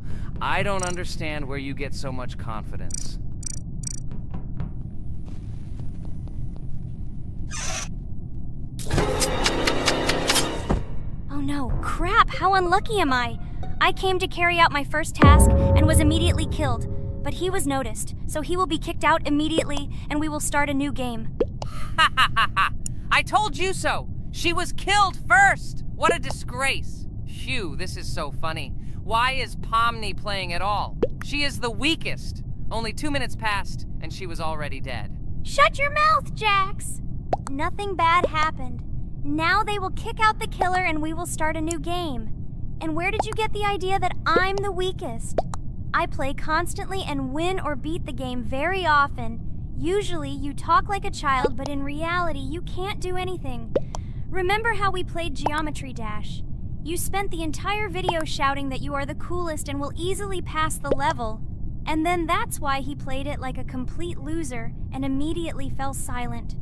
C: I don't understand where you get so much confidence.
B: Oh no, crap, how unlucky am I? I came to carry out my first task and was immediately killed. But he was noticed, so he will be kicked out immediately, and we will start a new game.
C: Ha ha ha ha! I told you so! She was killed first! What a disgrace! Phew, this is so funny. Why is Pomni playing at all? She is the weakest. Only 2 minutes passed, and she was already dead.
B: Shut your mouth, Jax! Nothing bad happened. Now they will kick out the killer and we will start a new game. And where did you get the idea that I'm the weakest? I play constantly and win or beat the game very often. Usually you talk like a child, but in reality you can't do anything. Remember how we played Geometry Dash? You spent the entire video shouting that you are the coolest and will easily pass the level. And then that's why he played it like a complete loser and immediately fell silent.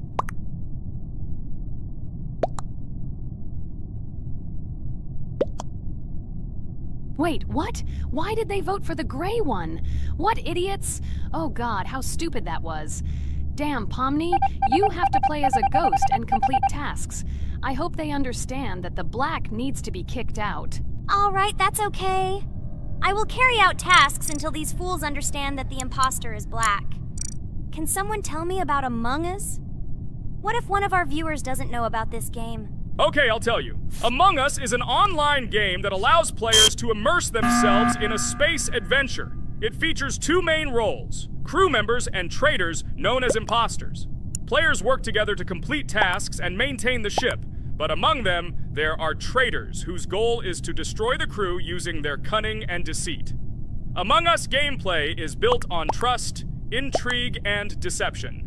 D: Wait, what? Why did they vote for the gray one? What idiots? Oh god, how stupid that was. Damn, Pomni, you have to play as a ghost and complete tasks. I hope they understand that the black needs to be kicked out.
B: All right, that's okay. I will carry out tasks until these fools understand that the imposter is black. Can someone tell me about Among Us? What if one of our viewers doesn't know about this game?
A: Okay, I'll tell you. Among Us is an online game that allows players to immerse themselves in a space adventure. It features two main roles, crew members and traitors known as imposters. Players work together to complete tasks and maintain the ship, but among them, there are traitors whose goal is to destroy the crew using their cunning and deceit. Among Us gameplay is built on trust, intrigue, and deception.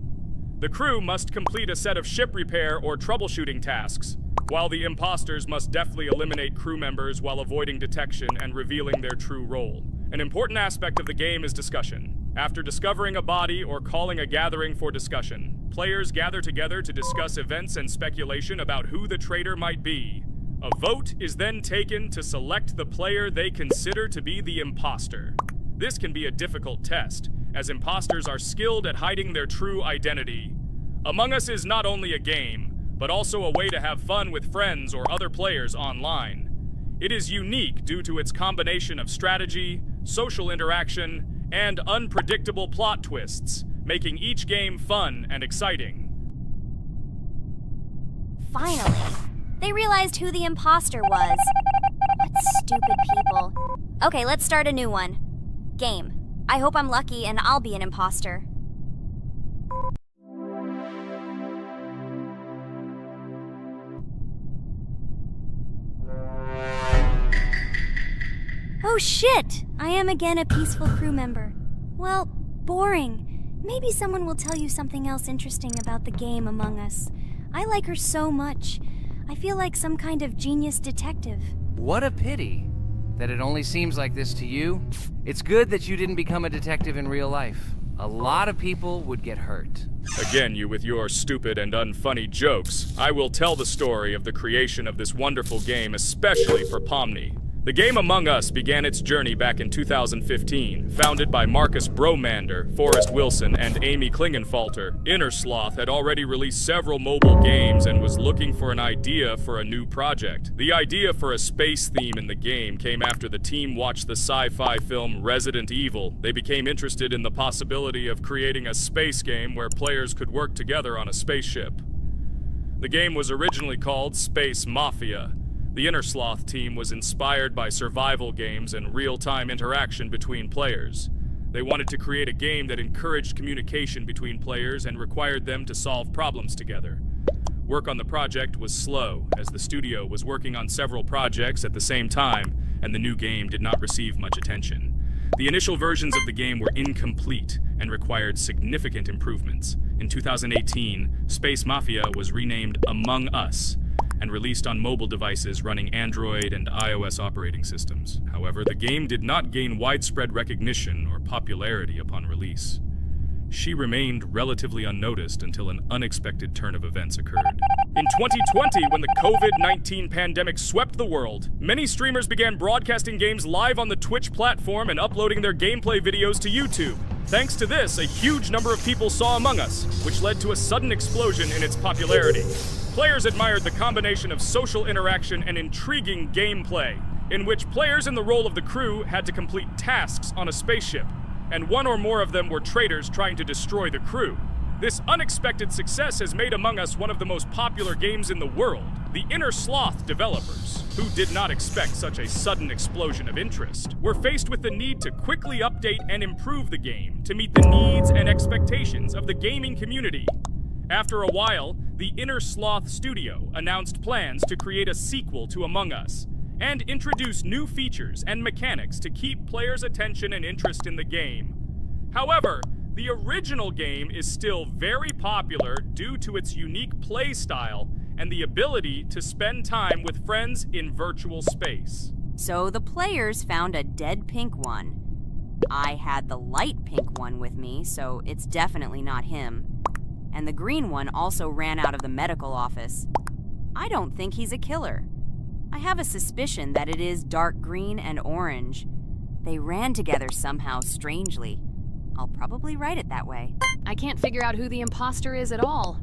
A: The crew must complete a set of ship repair or troubleshooting tasks, while the imposters must deftly eliminate crew members while avoiding detection and revealing their true role. An important aspect of the game is discussion. After discovering a body or calling a gathering for discussion, players gather together to discuss events and speculation about who the traitor might be. A vote is then taken to select the player they consider to be the imposter. This can be a difficult test, as imposters are skilled at hiding their true identity. Among Us is not only a game, but also a way to have fun with friends or other players online. It is unique due to its combination of strategy, social interaction, and unpredictable plot twists, making each game fun and exciting.
B: Finally, they realized who the imposter was. What stupid people. Okay, let's start a new one. Game. I hope I'm lucky and I'll be an imposter. Oh shit! I am again a peaceful crew member. Well, boring. Maybe someone will tell you something else interesting about the game Among Us. I like her so much. I feel like some kind of genius detective.
C: What a pity that it only seems like this to you. It's good that you didn't become a detective in real life. A lot of people would get hurt.
A: Again, you with your stupid and unfunny jokes. I will tell the story of the creation of this wonderful game, especially for Pomni. The game Among Us began its journey back in 2015. Founded by Marcus Bromander, Forrest Wilson, and Amy Klingenfalter, Innersloth had already released several mobile games and was looking for an idea for a new project. The idea for a space theme in the game came after the team watched the sci-fi film Resident Evil. They became interested in the possibility of creating a space game where players could work together on a spaceship. The game was originally called Space Mafia. The Innersloth team was inspired by survival games and real-time interaction between players. They wanted to create a game that encouraged communication between players and required them to solve problems together. Work on the project was slow, as the studio was working on several projects at the same time, and the new game did not receive much attention. The initial versions of the game were incomplete and required significant improvements. In 2018, Space Mafia was renamed Among Us, and released on mobile devices running Android and iOS operating systems. However, the game did not gain widespread recognition or popularity upon release. She remained relatively unnoticed until an unexpected turn of events occurred. In 2020, when the COVID-19 pandemic swept the world, many streamers began broadcasting games live on the Twitch platform and uploading their gameplay videos to YouTube. Thanks to this, a huge number of people saw Among Us, which led to a sudden explosion in its popularity. Players admired the combination of social interaction and intriguing gameplay, in which players in the role of the crew had to complete tasks on a spaceship, and one or more of them were traitors trying to destroy the crew. This unexpected success has made Among Us one of the most popular games in the world. The Innersloth developers, who did not expect such a sudden explosion of interest, were faced with the need to quickly update and improve the game to meet the needs and expectations of the gaming community. After a while, the Innersloth studio announced plans to create a sequel to Among Us and introduce new features and mechanics to keep players' attention and interest in the game. However, the original game is still very popular due to its unique play style and the ability to spend time with friends in virtual space.
F: So the players found a dead pink one. I had the light pink one with me, so it's definitely not him. And the green one also ran out of the medical office. I don't think he's a killer. I have a suspicion that it is dark green and orange. They ran together somehow strangely. I'll probably write it that way.
D: I can't figure out who the imposter is at all.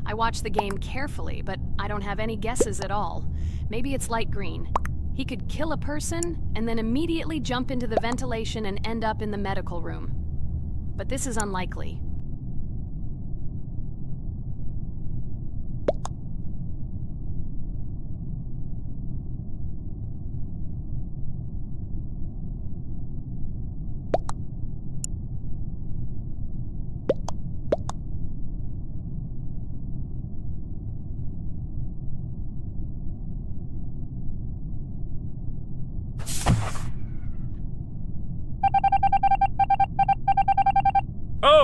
D: I watched the game carefully, but I don't have any guesses at all. Maybe it's light green. He could kill a person and then immediately jump into the ventilation and end up in the medical room. But this is unlikely.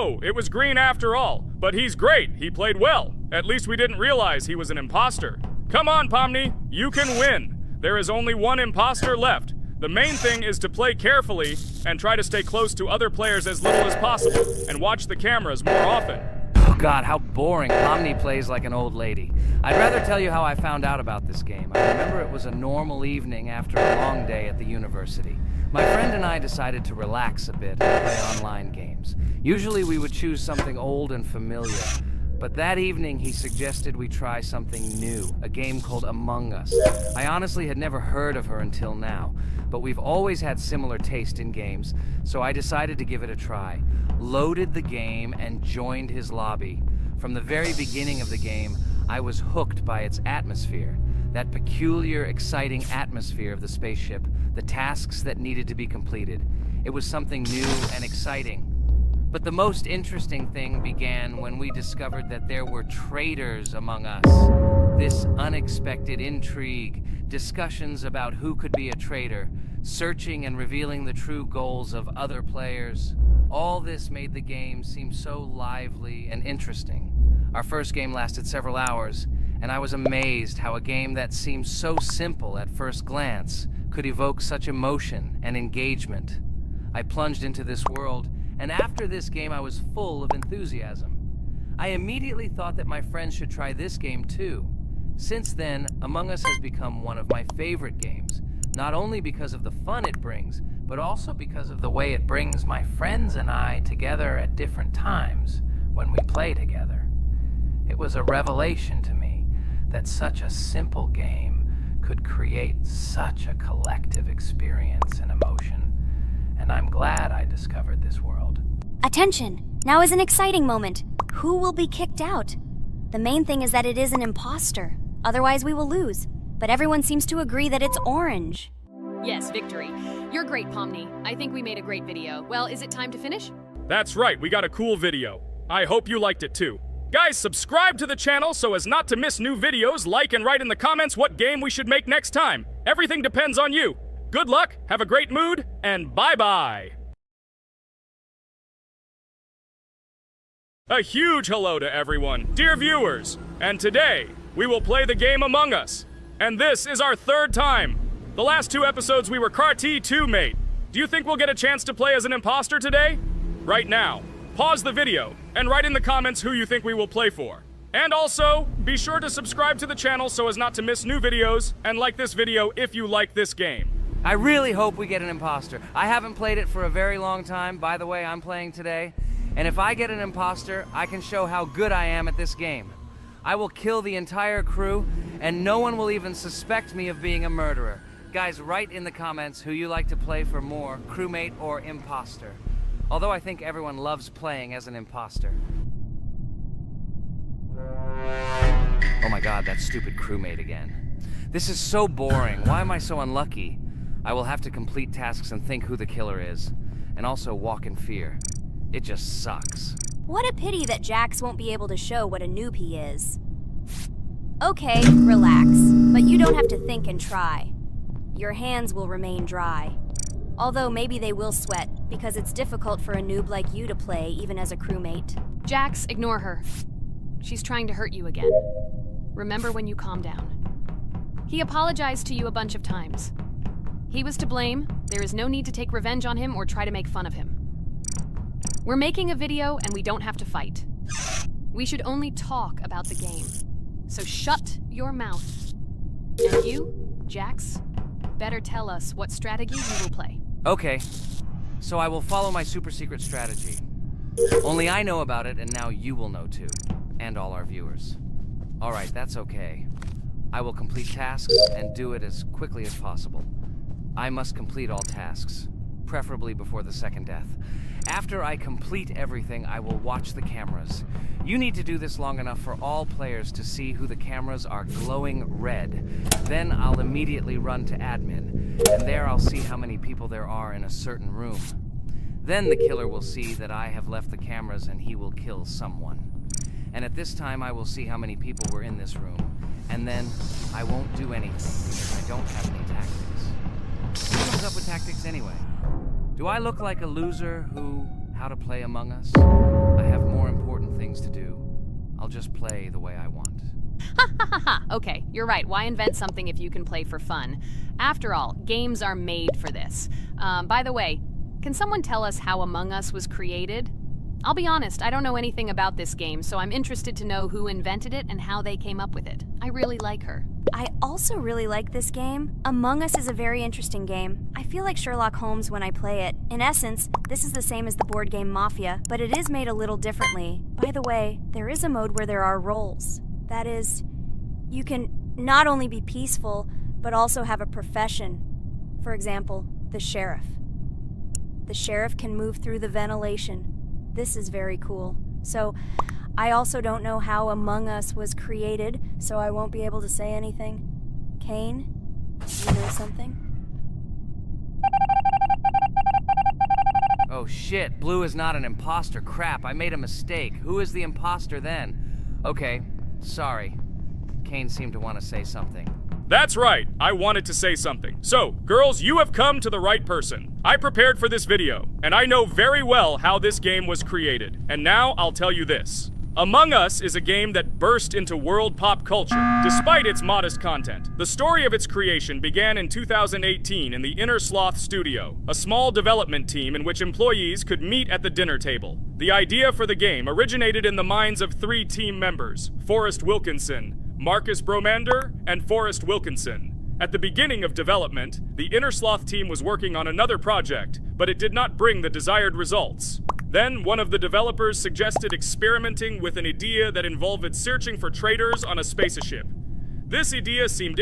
A: Oh, it was green after all. But he's great. He played well. At least we didn't realize he was an imposter. Come on, Pomni. You can win. There is only one imposter left. The main thing is to play carefully and try to stay close to other players as little as possible and watch the cameras more often.
C: Oh God, how boring. Pomni plays like an old lady. I'd rather tell you how I found out about this game. I remember it was a normal evening after a long day at the university. My friend and I decided to relax a bit and play online games. Usually we would choose something old and familiar. But that evening, he suggested we try something new, a game called Among Us. I honestly had never heard of her until now, but we've always had similar taste in games, so I decided to give it a try. Loaded the game and joined his lobby. From the very beginning of the game, I was hooked by its atmosphere. That peculiar, exciting atmosphere of the spaceship, the tasks that needed to be completed. It was something new and exciting. But the most interesting thing began when we discovered that there were traitors among us. This unexpected intrigue, discussions about who could be a traitor, searching and revealing the true goals of other players. All this made the game seem so lively and interesting. Our first game lasted several hours, and I was amazed how a game that seemed so simple at first glance could evoke such emotion and engagement. I plunged into this world, and after this game I was full of enthusiasm. I immediately thought that my friends should try this game too. Since then, Among Us has become one of my favorite games, not only because of the fun it brings, but also because of the way it brings my friends and I together at different times when we play together. It was a revelation to me that such a simple game could create such a collective experience and emotion, and I'm glad I discovered this world.
B: Attention! Now is an exciting moment. Who will be kicked out? The main thing is that it is an imposter. Otherwise we will lose. But everyone seems to agree that it's orange.
D: Yes, victory. You're great, Pomni. I think we made a great video. Well, is it time to finish?
A: That's right, we got a cool video. I hope you liked it too. Guys, subscribe to the channel so as not to miss new videos, like and write in the comments what game we should make next time. Everything depends on you. Good luck, have a great mood, and bye-bye. A huge hello to everyone, dear viewers, and today we will play the game Among Us. And this is our third time. The last two episodes we were Carti 2 mate. Do you think we'll get a chance to play as an imposter today? Right now, pause the video and write in the comments who you think we will play for. And also, be sure to subscribe to the channel so as not to miss new videos, and like this video if you like this game.
C: I really hope we get an imposter. I haven't played it for a very long time. By the way, I'm playing today. And if I get an imposter, I can show how good I am at this game. I will kill the entire crew, and no one will even suspect me of being a murderer. Guys, write in the comments who you like to play for more, crewmate or imposter. Although I think everyone loves playing as an imposter. Oh my god, that stupid crewmate again. This is so boring. Why am I so unlucky? I will have to complete tasks and think who the killer is, and also walk in fear. It just sucks.
B: What a pity that Jax won't be able to show what a noob he is. Okay, relax, but you don't have to think and try. Your hands will remain dry. Although maybe they will sweat, because it's difficult for a noob like you to play even as a crewmate.
D: Jax, ignore her. She's trying to hurt you again. Remember when you calm down. He apologized to you a bunch of times. He was to blame. There is no need to take revenge on him or try to make fun of him. We're making a video and we don't have to fight. We should only talk about the game. So shut your mouth. And you, Jax, better tell us what strategy you will play.
C: Okay, so I will follow my super secret strategy. Only I know about it, and now you will know too. And all our viewers. Alright, that's okay. I will complete tasks and do it as quickly as possible. I must complete all tasks, preferably before the second death. After I complete everything, I will watch the cameras. You need to do this long enough for all players to see who the cameras are glowing red. Then I'll immediately run to admin, and there I'll see how many people there are in a certain room. Then the killer will see that I have left the cameras and he will kill someone. And at this time I will see how many people were in this room, and then I won't do anything because I don't have any tactics. Who comes up with tactics anyway? Do I look like a loser who, how to play Among Us? I have more important things to do. I'll just play the way I want.
D: Okay, you're right. Why invent something if you can play for fun? After all, games are made for this. By the way, can someone tell us how Among Us was created? I'll be honest, I don't know anything about this game, so I'm interested to know who invented it and how they came up with it. I really like her.
B: I also really like this game. Among Us is a very interesting game. I feel like Sherlock Holmes when I play it. In essence, this is the same as the board game Mafia, but it is made a little differently. By the way, there is a mode where there are roles. That is, you can not only be peaceful, but also have a profession. For example, the sheriff. The sheriff can move through the ventilation. This is very cool. So, I also don't know how Among Us was created, so I won't be able to say anything. Kane, do you know something?
C: Oh shit, Blue is not an imposter. Crap, I made a mistake. Who is the imposter then? Okay, sorry. Kane seemed to want to say something.
A: That's right, I wanted to say something. So, girls, you have come to the right person. I prepared for this video, and I know very well how this game was created. And now I'll tell you this. Among Us is a game that burst into world pop culture, despite its modest content. The story of its creation began in 2018 in the Inner Sloth Studio, a small development team in which employees could meet at the dinner table. The idea for the game originated in the minds of 3 team members, Forrest Wilkinson, Marcus Bromander, and Forrest Wilkinson. At the beginning of development, the Inner Sloth team was working on another project, but it did not bring the desired results. Then, one of the developers suggested experimenting with an idea that involved searching for traitors on a spaceship. This idea seemed